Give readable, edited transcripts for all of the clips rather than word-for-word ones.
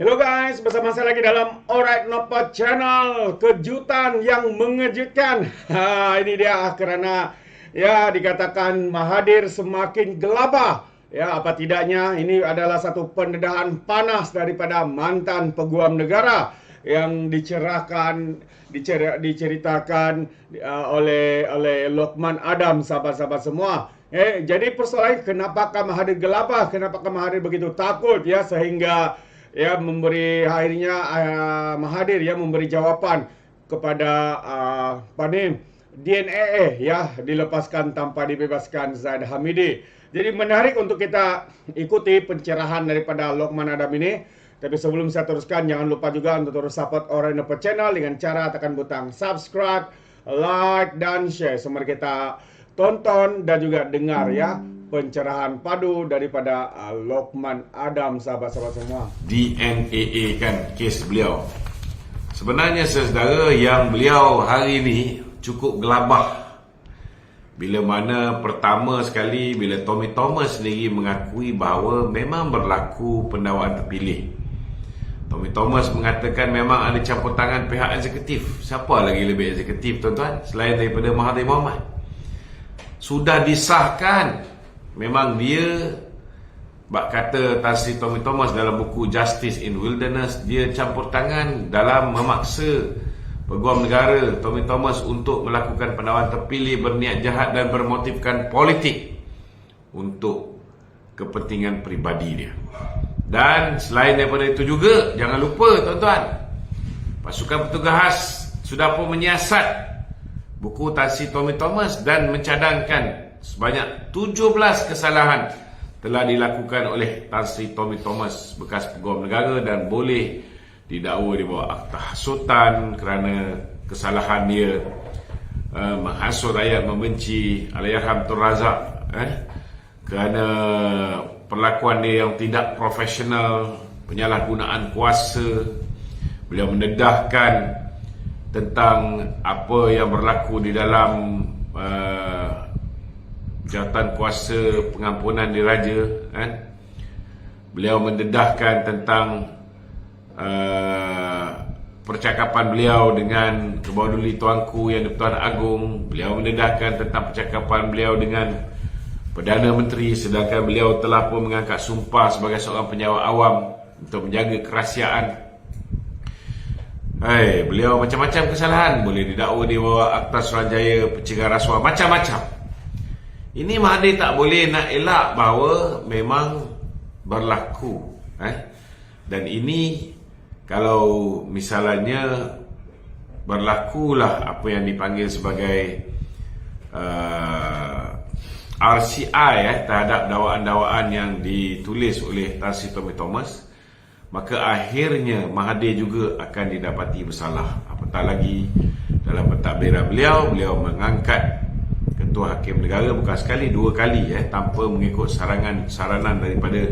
Hello guys, bersama saya lagi dalam Alright Nopa Channel. Kejutan yang mengejutkan. Ini dia kerana ya dikatakan Mahathir semakin gelabah. Ya, apa tidaknya ini adalah satu pendedahan panas daripada mantan peguam negara yang diceritakan oleh Lokman Adam, sahabat-sahabat semua. Jadi persoalan kenapakah Mahathir gelabah? Kenapakah Mahathir begitu takut ya sehingga ya Mahathir ya memberi jawapan kepada DNA ya dilepaskan tanpa dibebaskan Zahid Hamidi. Jadi menarik untuk kita ikuti pencerahan daripada Lokman Adam ini. Tapi sebelum saya teruskan, jangan lupa juga untuk terus support Alright Nopa Channel dengan cara tekan butang subscribe, like dan share. Mari kita tonton dan juga dengar ya pencerahan padu daripada Lokman Adam, sahabat-sahabat semua. DNA kan kes beliau. Sebenarnya saudara, yang beliau hari ini cukup gelabah bila mana pertama sekali bila Tommy Thomas sendiri mengakui bahawa memang berlaku pendakwaan terpilih. Tommy Thomas mengatakan memang ada campur tangan pihak eksekutif. Siapa lagi lebih eksekutif tuan-tuan selain daripada Mahathir Mohamad? Sudah disahkan. Memang dia bak kata Tan Sri Tommy Thomas dalam buku Justice in Wilderness, dia campur tangan dalam memaksa peguam negara Tommy Thomas untuk melakukan pendakwaan terpilih berniat jahat dan bermotifkan politik untuk kepentingan peribadi dia. Dan selain daripada itu juga, jangan lupa tuan-tuan, pasukan petugas sudah pun menyiasat buku Tan Sri Tommy Thomas dan mencadangkan sebanyak 17 kesalahan telah dilakukan oleh Tan Sri Tommy Thomas, bekas peguam negara, dan boleh didakwa di bawah akta hasutan kerana kesalahan dia menghasut rakyat membenci Allahyarham Tun Razak, kerana perlakuan dia yang tidak profesional, penyalahgunaan kuasa. Beliau mendedahkan tentang apa yang berlaku di dalam jawatan kuasa pengampunan diraja. Beliau mendedahkan tentang percakapan beliau dengan Kebawduli Tuanku Yang di-Pertuan Agong. Beliau mendedahkan tentang percakapan beliau dengan Perdana Menteri, sedangkan beliau telah pun mengangkat sumpah sebagai seorang penjawat awam untuk menjaga kerahsiaan. Beliau macam-macam kesalahan, boleh didakwa di bawah Akta Suruhanjaya Pencegahan Rasuah, macam-macam. Ini Mahathir tak boleh nak elak bahawa memang berlaku. Dan ini kalau misalnya berlakulah apa yang dipanggil sebagai RCI terhadap dakwaan-dakwaan yang ditulis oleh Tan Sri Tommy Thomas, maka akhirnya Mahathir juga akan didapati bersalah. Apatah lagi dalam pentadbiran beliau mengangkat Ketua Hakim Negara bukan sekali, dua kali tanpa mengikut saranan daripada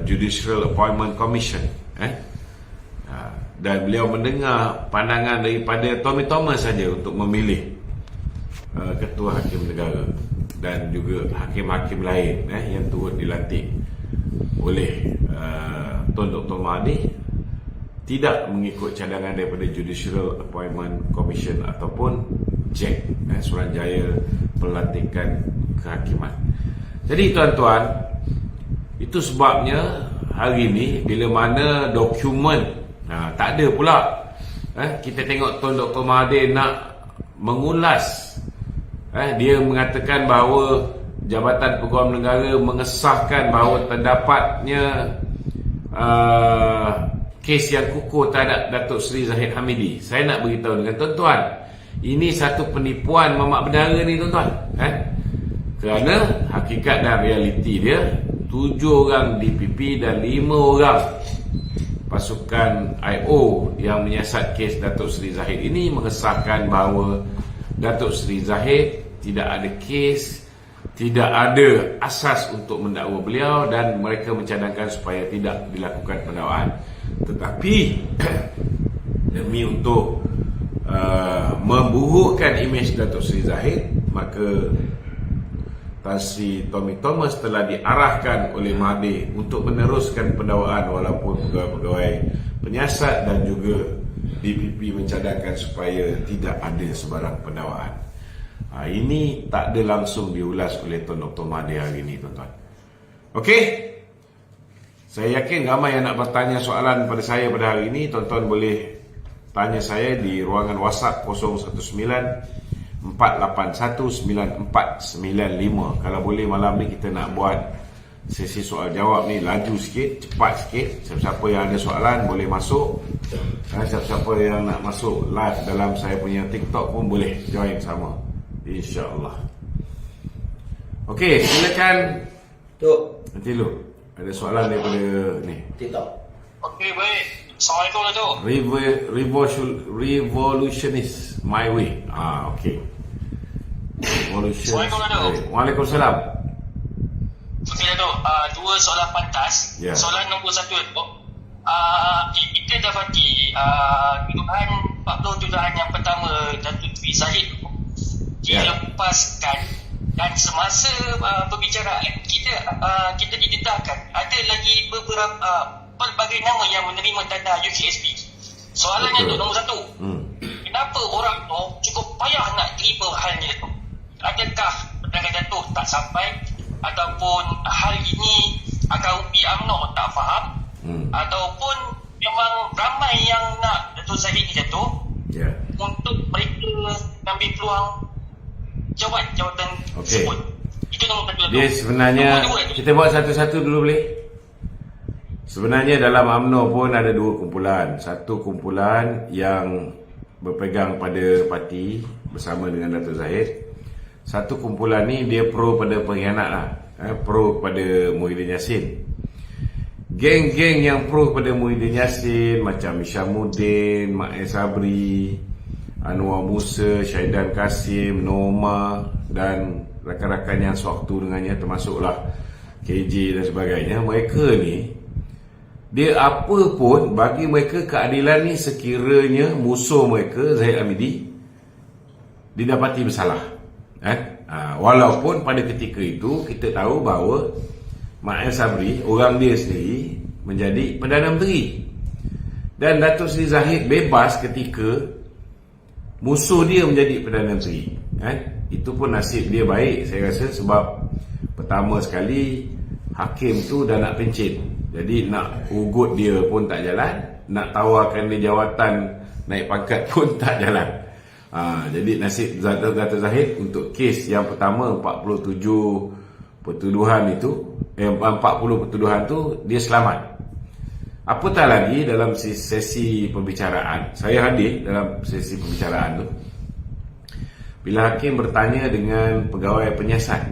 Judicial Appointment Commission. Dan beliau mendengar pandangan daripada Tommy Thomas saja untuk memilih Ketua Hakim Negara dan juga hakim-hakim lain yang turut dilantik oleh Tun Dr. Mahathir, tidak mengikut cadangan daripada Judicial Appointment Commission ataupun JAC, Suruhanjaya Pelantikan Kehakiman. Jadi tuan-tuan, itu sebabnya hari ini bila mana dokumen tak ada pula, kita tengok Tun Dr. Mahathir nak mengulas. Dia mengatakan bahawa Jabatan Peguam Negara mengesahkan bahawa terdapatnya kes yang kukuh terhadap Datuk Seri Zahid Hamidi. Saya nak beritahu dengan tuan-tuan, ini satu penipuan mamak bendara ni tuan-tuan. Kerana hakikat dan realiti dia, 7 orang DPP dan 5 orang pasukan IO yang menyiasat kes Datuk Seri Zahid ini mengesahkan bahawa Datuk Seri Zahid tidak ada kes, tidak ada asas untuk mendakwa beliau, dan mereka mencadangkan supaya tidak dilakukan pendakwaan. Tetapi demi untuk memburukkan imej Datuk Seri Zahid, maka Tan Sri Tommy Thomas telah diarahkan oleh Mahathir untuk meneruskan pendakwaan walaupun pegawai-pegawai penyiasat dan juga DPP mencadangkan supaya tidak ada sebarang pendakwaan. Ini tak ada langsung diulas oleh Tuan Dr. Mahathir hari ini, tuan-tuan. Okey, saya yakin ramai yang nak bertanya soalan pada saya pada hari ini. Tuan-tuan boleh tanya saya di ruangan WhatsApp 019-481-9495. Kalau boleh malam ni kita nak buat sesi soal jawab ni laju sikit, cepat sikit. Siapa-siapa yang ada soalan boleh masuk. Siapa-siapa yang nak masuk live dalam saya punya TikTok pun boleh join sama, InsyaAllah. Okey, silakan Tuk. nanti lu ada soalan daripada ni TikTok. Okey, baik. Assalamualaikum Dato'. Revolutionist My Way. Okey. Revolution. Assalamualaikum, Dato'. Waalaikumsalam. Okey Dato', dua soalan pantas. Ya. Soalan nombor satu Dato'. Kita dapati tuduhan 40 tuduhan yang pertama Datuk Dwi Zahid dilepaskan dan semasa perbicaraan kita didedahkan ada lagi beberapa pelbagai nama yang menerima tanda UKSP. Soalannya tu nombor satu, kenapa orang tu cukup payah nak terima halnya tu? Adakah pendagang Datuk tak sampai ataupun hal ini akar umbi UMNO tak faham ataupun memang ramai yang nak Datuk Zahid ni jatuh untuk mereka ambil peluang jawatan tersebut. Itu nombor satu. Dia sebenarnya kita buat satu-satu dulu boleh? Sebenarnya dalam UMNO pun ada dua kumpulan. Satu kumpulan yang berpegang pada parti bersama dengan Datuk Zahid. Satu kumpulan ni dia pro pada pengkhianat lah, pro pada Muhyiddin Yassin. Geng-geng yang pro pada Muhyiddin Yassin macam Isyamuddin, Mak Sabri, Anwar Musa, Syahidan Kasim, Noma dan rakan-rakan yang sewaktu dengannya termasuklah KJ dan sebagainya. Mereka ni dia apa pun bagi mereka keadilan ni sekiranya musuh mereka Zahid Hamidi didapati bersalah. Walaupun pada ketika itu kita tahu bahawa Mak Sabri orang dia sendiri menjadi Perdana Menteri dan Datuk Seri Zahid bebas ketika musuh dia menjadi Perdana Menteri. Itu pun nasib dia baik saya rasa, sebab pertama sekali hakim tu dah nak pencet. Jadi nak ugut dia pun tak jalan, nak tawarkan dia jawatan naik pangkat pun tak jalan. Jadi nasib Datuk Zahid untuk kes yang pertama 47 pertuduhan itu 40 pertuduhan tu dia selamat. Apatah lagi dalam sesi pembicaraan, saya hadir dalam sesi pembicaraan tu, bila hakim bertanya dengan pegawai penyiasat,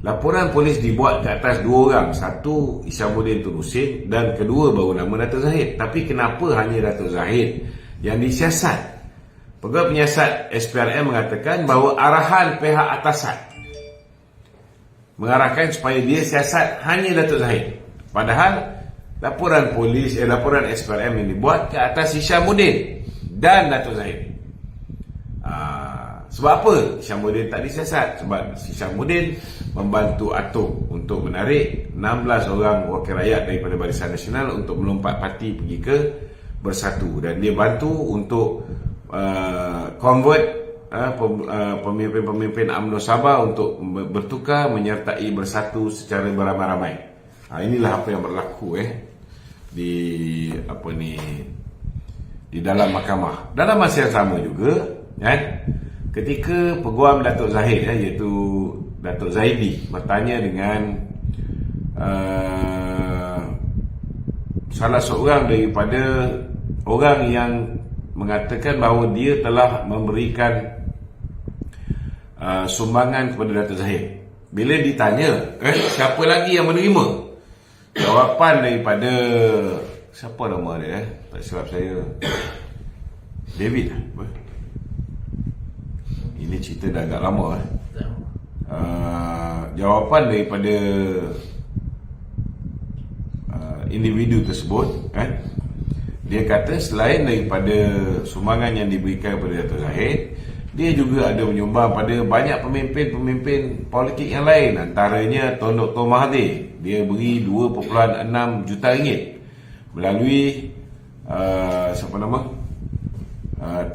laporan polis dibuat ke atas dua orang, satu Isyamuddin Turusin dan kedua baru nama Datuk Zahid. Tapi kenapa hanya Datuk Zahid yang disiasat? Pegawai penyiasat SPRM mengatakan bahawa arahan pihak atasan mengarahkan supaya dia siasat hanya Datuk Zahid. Padahal laporan polis, laporan SPRM yang dibuat ke atas Isyamuddin dan Datuk Zahid. Sebab apa Isyamuddin tak disiasat? Sebab Isyamuddin membantu Atok untuk menarik 16 orang wakil rakyat daripada Barisan Nasional untuk melompat parti pergi ke Bersatu, dan dia bantu untuk convert pemimpin-pemimpin UMNO Sabah untuk bertukar menyertai Bersatu secara beramai-ramai. Inilah apa yang berlaku di dalam mahkamah. Dalam masa yang sama juga ketika peguam Datuk Zahid iaitu Datuk Zaidi bertanya dengan salah seorang daripada orang yang mengatakan bahawa dia telah memberikan sumbangan kepada Datuk Zahid. Bila ditanya siapa lagi yang menerima, jawapan daripada siapa nama dia tak silap saya, David. Ini cerita dah agak lama jawapan daripada individu tersebut dia kata selain daripada sumbangan yang diberikan kepada Datuk Zahid, dia juga ada menyumbang pada banyak pemimpin-pemimpin politik yang lain. Antaranya Tun Dr. Mahathir, dia beri 2.6 juta ringgit melalui siapa nama?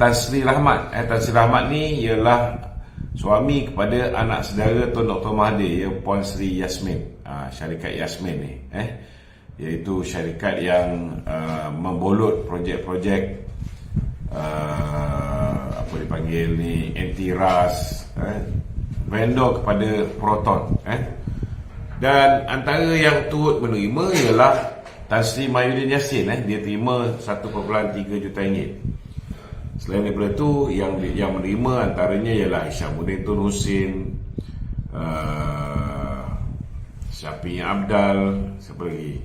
Tan Sri Rahmat. Tan Sri Rahmat ni ialah suami kepada anak saudara Tun Dr. Mahathir, ya, Puan Sri Yasmin. Syarikat Yasmin ni, iaitu syarikat yang membolot projek-projek apa dipanggil ni, anti-ras, vendor kepada Proton, dan antara yang turut menerima ialah Tan Sri Mahyudin Yassin, dia terima 1.3 juta ringgit. Selain daripada itu, yang menerima antaranya ialah Hishamuddin Tun Hussein, Syafi'i Abdal, siapa lagi,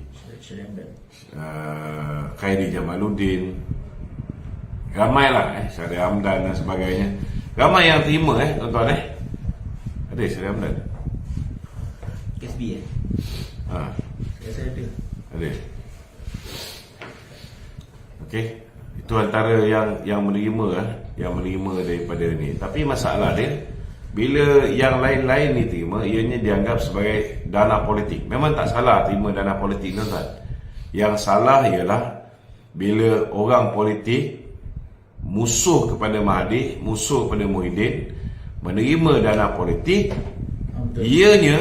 Khairi Jamaluddin, ramailah, Syarif Hamdan dan sebagainya. Ramai yang terima, tuan-tuan. Ada Syarif Hamdan? KSB saya ada. Ada. Okey, itu antara yang menerima, yang menerima daripada ni. Tapi masalah dia, bila yang lain-lain ni terima, ianya dianggap sebagai dana politik. Memang tak salah terima dana politik, tuan-tuan. Yang salah ialah bila orang politik musuh kepada Mahathir, musuh kepada Muhyiddin, menerima dana politik, ianya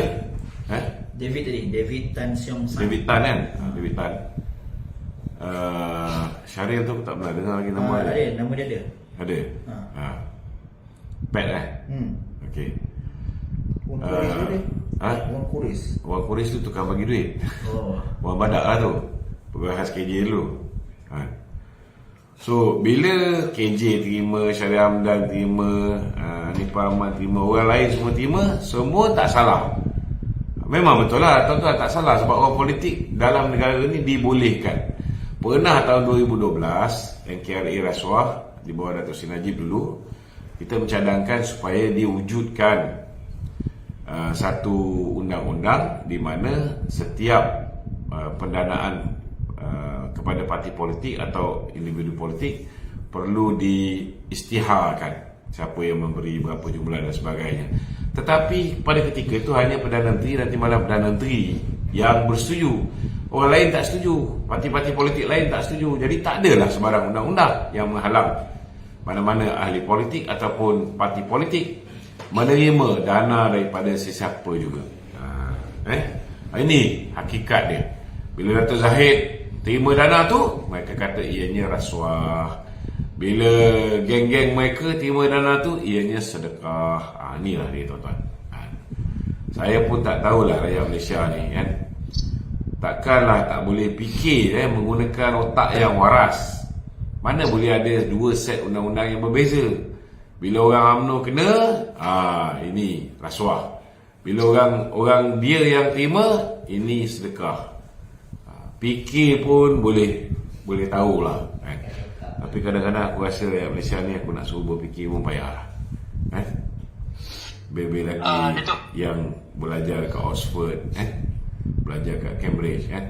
David Tan Siong San. David Tan, kan? David Tan. Syaril tu aku tak pernah dengar lagi nama dia. Ada, nama dia ada. Ada? Pet, Okey. Wan Kuris. Wan Kuris tu tukang bagi duit. Wan Badak lah tu, pegawai khas KJ dulu. So bila KJ terima, Syarif Hamdan terima, Nipah Ahmad terima, orang lain semua terima, semua tak salah. Memang betul lah, tuan-tuan, tak salah. Sebab orang politik dalam negara ni dibolehkan. Pernah tahun 2012 NKRI rasuah di bawah Datuk Seri Najib dulu, kita mencadangkan supaya diwujudkan satu undang-undang di mana setiap pendanaan kepada parti politik atau individu politik perlu diisytiharkan siapa yang memberi berapa jumlah dan sebagainya. Tetapi pada ketika itu hanya Perdana Menteri dan Timbalan Perdana Menteri yang bersetuju. Orang lain tak setuju, parti-parti politik lain tak setuju. Jadi tak adalah sebarang undang-undang yang menghalang mana-mana ahli politik ataupun parti politik menerima dana daripada sesiapa juga. Ini hakikat dia. Bila Dato' Zahid terima dana tu, mereka kata ianya rasuah. Bila geng-geng mereka terima dana tu, ianya sedekah. Inilah dia, tuan-tuan. Saya pun tak tahulah rakyat Malaysia ni, kan. Takkanlah tak boleh fikir menggunakan otak yang waras. Mana boleh ada dua set undang-undang yang berbeza. Bila orang UMNO kena, ini rasuah. Bila orang dia yang terima, ini sedekah. Fikir pun boleh tahulah, kan. Tapi kadang-kadang aku rasa rakyat Malaysia ni, aku nak suruh berfikir pun payahlah, kan. Bebe lagi yang belajar kat Oxford, belajar kat Cambridge, kan.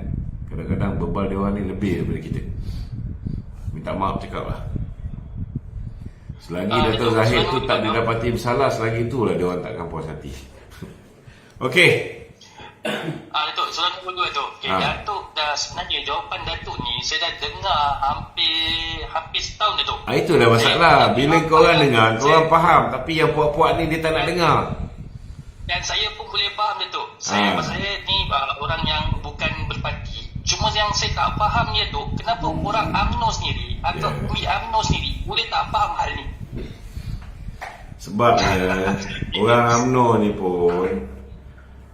Kadang-kadang bebal dia orang ni lebih daripada kita. Minta maaf cakap lah. Selagi Dato' Zahid tu tak didapati bersalah, selagi itulah dia orang takkan puas hati. Okey. Datuk, soalan kedua tu. Datuk dah, sebenarnya jawapan Datuk ni saya dah dengar hampir setahun, Datuk. Itu dah masalah. Bila korang dengar, korang faham. Tapi yang puak-puak ni dia tak nak dengar. Dan saya pun boleh faham, Datuk. Saya ni orang yang bukan berparti. Cuma yang saya tak faham ni, Datuk, kenapa orang UMNO sendiri atau UMNO sendiri boleh tak faham hal ni? Sebab orang UMNO ni pun,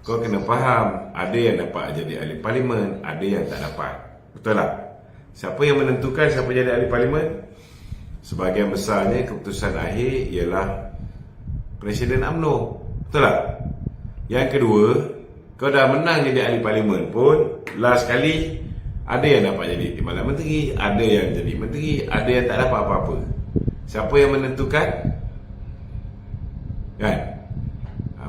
kau kena faham, ada yang dapat jadi ahli parlimen, ada yang tak dapat. Betul tak? Siapa yang menentukan siapa jadi ahli parlimen? Sebahagian besarnya keputusan akhir ialah Presiden UMNO. Betul tak? Yang kedua, kau dah menang jadi ahli parlimen pun, last kali ada yang dapat jadi Timbalan Menteri, ada yang jadi menteri, ada yang tak dapat apa-apa. Siapa yang menentukan? Kan?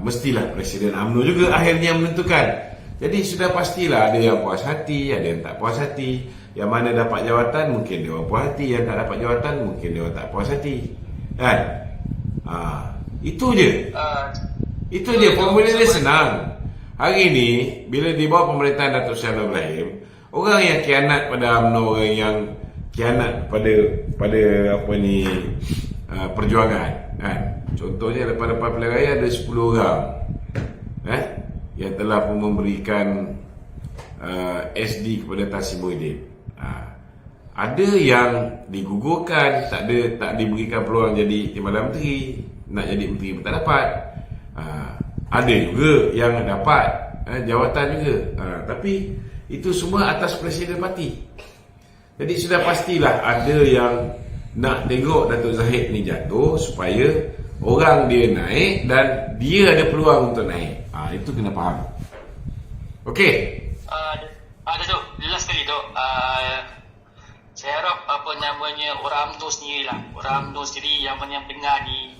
Mestilah Presiden UMNO juga akhirnya menentukan. Jadi sudah pastilah ada yang puas hati, ada yang tak puas hati. Yang mana dapat jawatan mungkin dia orang puas hati, yang tak dapat jawatan mungkin dia orang tak puas hati, kan? Itu je. Itu je, formula dia senang. Hari ni bila di bawah pemerintahan Datuk Seri Anwar Ibrahim, orang yang khianat pada UMNO, orang yang khianat pada apa ni perjuangan, kan? Contohnya daripada pilihan raya ada 10 orang yang telah pun memberikan SD kepada Tan Sri Muhyiddin. Ada yang digugurkan, tak diberikan peluang jadi Timbalan Menteri, nak jadi menteri pun tak dapat. Ada juga yang dapat jawatan juga. Tapi itu semua atas presiden parti. Jadi sudah pastilah ada yang nak tengok Datuk Zahid ni jatuh supaya orang dia naik dan dia ada peluang untuk naik. Itu kena faham. Okey. Datuk, jelas sekali Datuk. Saya harap orang UMNO sendiri lah. Orang UMNO sendiri yang dengar ni,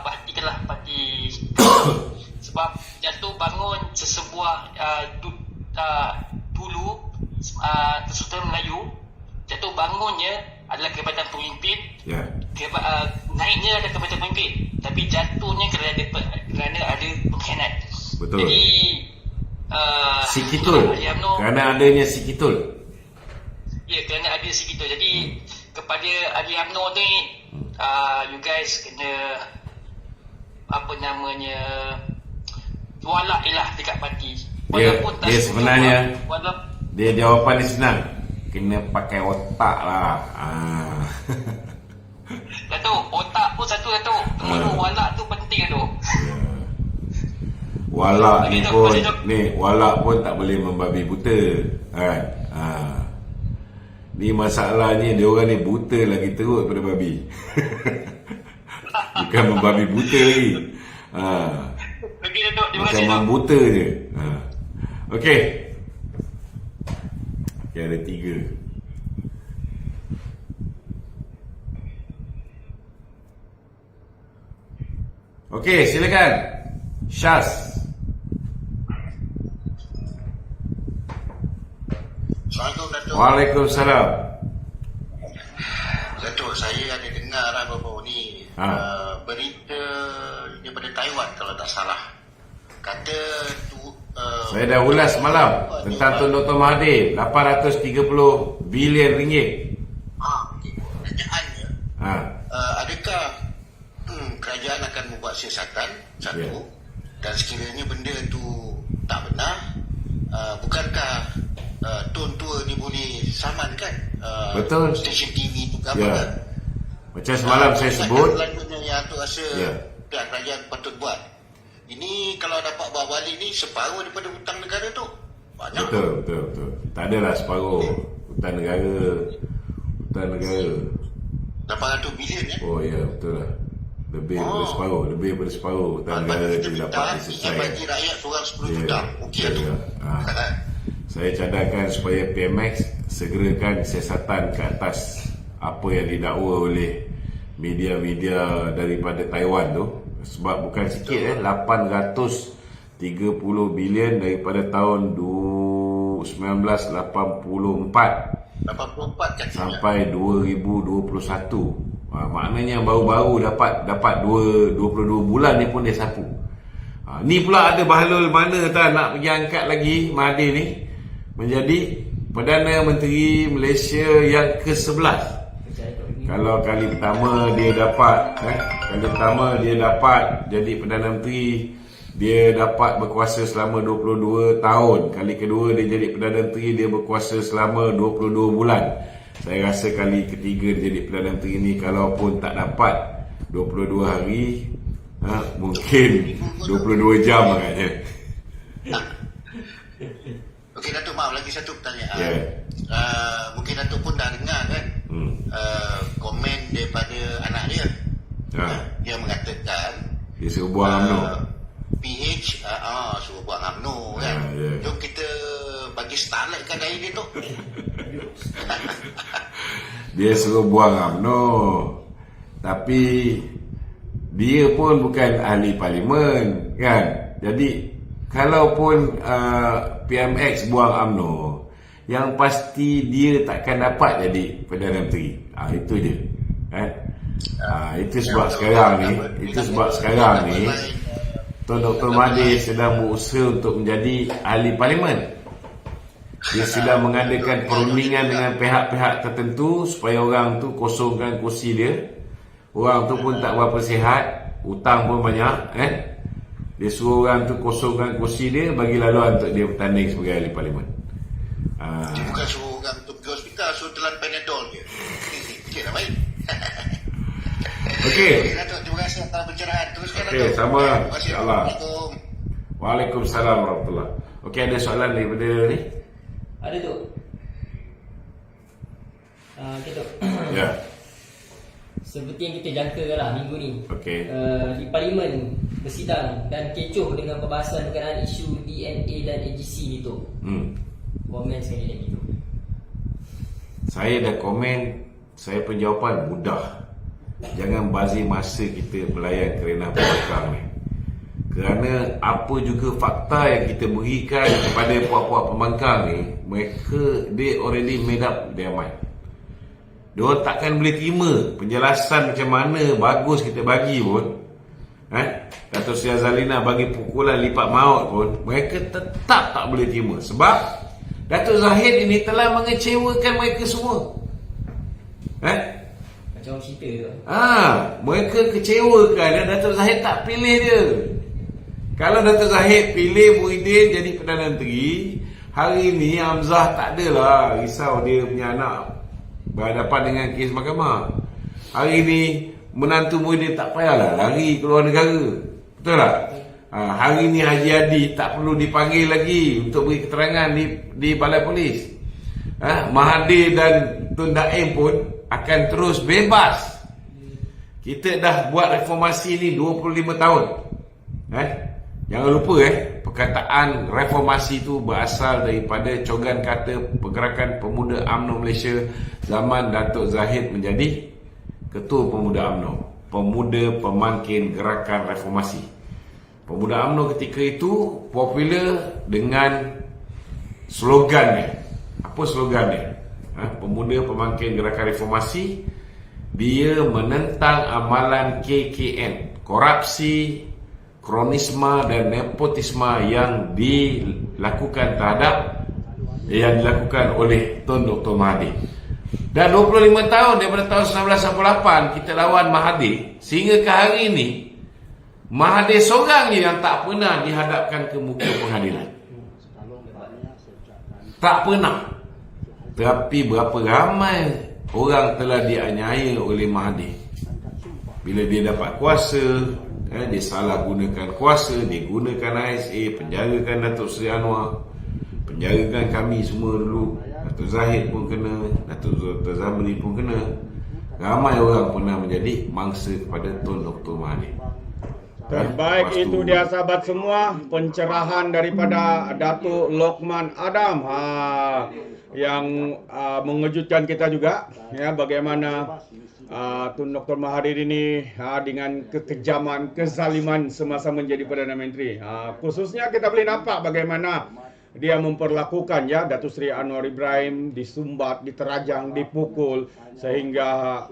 perhatikanlah parti. Sebab jatuh bangun sesebuah dulu Kesultanan Melayu, jatuh bangunnya adalah Jabatan Pemimpin. Naiknya adalah Jabatan Pemimpin, tapi jatuhnya kerana ada pengkhianat. Betul. Jadi Sikitul, kerana adanya Sikitul. Ya, kerana ada Sikitul. Jadi kepada ahli UMNO ni, you guys kena walak lah dekat parti. Dia sebenarnya dia jawapan dia senang, kena pakai otak lah. Datuk, otak pun satu Datuk. Walak tu penting Datuk. Walak ni pun walak pun tak boleh membabi buta, kan? Ni masalahnya dia orang ni buta lagi teruk daripada babi. Bukan membabi buta lagi. Okey Datuk, terima Macam kasih Datuk. membuta je. Okey. Okay, ada 3. Okey, silakan Syaz. Assalamualaikum Datuk. Waalaikumsalam. Datuk, saya ada dengar baru-baru ni berita daripada Taiwan kalau tak salah. Kata Saya dah ulas semalam tentang Tun Dr. Mahathir, 830 bilion ringgit. Pertanyaannya, adakah kerajaan akan membuat siasatan satu, dan sekiranya benda tu tak benar, bukankah Tun tua ni boleh samankan Betul. stesen TV tu ke apa kan? Macam semalam saya sebut, Selanjutnya yang tu rasa pihak kerajaan patut buat. Ini kalau dapat bawa balik ni separuh daripada hutang negara tu. Banyak. Betul. Tak adalah separuh hutang negara. 800 bilion ya. Oh ya, betul lah. Lebih daripada separuh hutang negara kita itu dapat diselesaikan. bagi rakyat seorang 10 juta. Okey tu. Saya cadangkan supaya PMX segerakan siasatan ke atas apa yang didakwa oleh media-media daripada Taiwan tu. Sebab bukan sikit 830 bilion daripada tahun 1984 katanya. sampai 2021. Maknanya baru-baru dapat 22 bulan ni pun dia sapu. Ni pula ada bahalul mana tak nak pergi angkat lagi Mahathir ni menjadi Perdana Menteri Malaysia yang ke-11. Kalau kali pertama dia dapat jadi Perdana Menteri, dia dapat berkuasa selama 22 tahun. Kali kedua dia jadi Perdana Menteri, dia berkuasa selama 22 bulan. Saya rasa kali ketiga dia jadi Perdana Menteri ni, kalaupun tak dapat 22 hari, mungkin 22 jam agaknya. Okey Datuk, maaf lagi satu pertanyaan. Mungkin Datuk pun dah dengar kan komen daripada anak dia. Dia mengatakan dia suruh buang UMNO. PH suruh buang UMNO kan. Jom kita bagi starlight kat dahi dia tu. Dia suruh buang UMNO, tapi dia pun bukan ahli parlimen kan. Jadi kalaupun PMX buang UMNO, yang pasti dia takkan dapat jadi Perdana Menteri. Itu je kan. Itu sebab sekarang ni Tuan Dr. Mahathir sedang berusaha untuk menjadi ahli parlimen. Dia sedang mengadakan perundingan dengan pihak-pihak tertentu supaya orang tu kosongkan kursi dia. Orang tu pun tak berapa sihat, hutang pun banyak, Dia suruh orang tu kosongkan kursi dia, bagi laluan untuk dia bertanding sebagai ahli parlimen. Dia bukan suruh orang tu pergi hospital, suruh telan Panadol dia. Okey dah baik. Okey. Datuk, terima kasih atas pencerahan. Teruskan Datuk. Okey, sama. Terima kasih. InsyaAllah. Assalamualaikum. Waalaikumsalam warahmatullahi. Okey, ada soalan daripada ni? Ada tu. Kita Ya. seperti yang kita jangkakan lah minggu ni. Okey. Di parlimen bersidang dan kecoh dengan perbahasan berkenaan isu DNA dan AGC ni tu. Komen sekali lagi tu. Saya dah komen, saya penjawapan mudah. Jangan bazir masa kita melayan kerana belakang ni. Kerana apa juga fakta yang kita berikan kepada puak-puak pembangkang ni, mereka they already made up their mind. Diorang takkan boleh terima penjelasan macam mana bagus kita bagi pun. Datuk Seri Azalina bagi pukulan lipat maut pun, mereka tetap tak boleh terima. Sebab Datuk Zahid ini telah mengecewakan mereka semua. Macam cerita tu. Mereka kecewakan dan Datuk Zahid tak pilih dia. Kalau Datuk Zahid pilih Muhyiddin jadi Perdana Menteri, hari ni Hamzah tak adalah risau dia punya anak berhadapan dengan kes mahkamah. Hari ni menantu Muhyiddin tak payahlah lari keluar negara. Betul tak? Hari ni Haji Hadi tak perlu dipanggil lagi untuk beri keterangan di balai polis. Mahathir dan Tun Daim pun akan terus bebas. Kita dah buat reformasi ni 25 tahun. Jangan lupa perkataan reformasi tu berasal daripada cogan kata Pergerakan Pemuda UMNO Malaysia zaman Datuk Zahid menjadi Ketua Pemuda UMNO, Pemuda Pemangkin Gerakan Reformasi. Pemuda UMNO ketika itu popular dengan slogannya. Apa slogannya? Pemuda Pemangkin Gerakan Reformasi. Dia menentang amalan KKN, korupsi, kronisme dan nepotisme yang dilakukan oleh Tun Dr. Mahathir. Dan 25 tahun daripada tahun 1998 kita lawan Mahathir, sehingga ke hari ini Mahathir seorang je yang tak pernah dihadapkan ke muka pengadilan. Tak pernah. Tapi berapa ramai orang telah dianiaya oleh Mahathir. Bila dia dapat kuasa, dia salah gunakan kuasa, dia gunakan ISA, penjarakan Datuk Seri Anwar, penjarakan kami semua dulu. Datuk Zahid pun kena, Datuk Dr. Zamri pun kena. Ramai orang pernah menjadi mangsa kepada Tun Dr. Mahathir. Terbaik itu dia sahabat semua, pencerahan daripada Datuk Lokman Adam yang mengejutkan kita juga, bagaimana Tun Dr. Mahathir ini dengan kekejaman, kezaliman semasa menjadi Perdana Menteri. Khususnya kita boleh nampak bagaimana dia memperlakukan Datuk Seri Anwar Ibrahim disumbat, diterajang, dipukul sehingga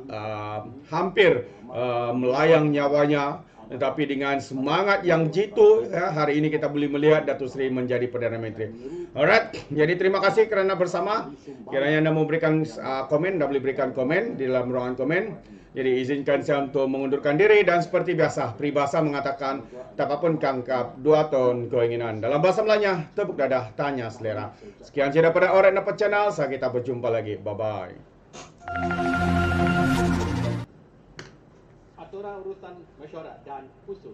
hampir melayang nyawanya. Tetapi dengan semangat yang jitu, hari ini kita boleh melihat Datuk Seri menjadi Perdana Menteri. Alright, jadi terima kasih kerana bersama. Kiranya anda mau berikan komen, anda boleh berikan komen di dalam ruangan komen. Jadi izinkan saya untuk mengundurkan diri dan seperti biasa, peribahasa mengatakan tak apapun kangkap 2 ton keinginan. Dalam bahasa Melayanya, tepuk dadah, tanya selera. Sekian saja daripada Orang Dapat Channel, sampai kita berjumpa lagi. Bye-bye. Aturan urusan mesyuarat dan usul.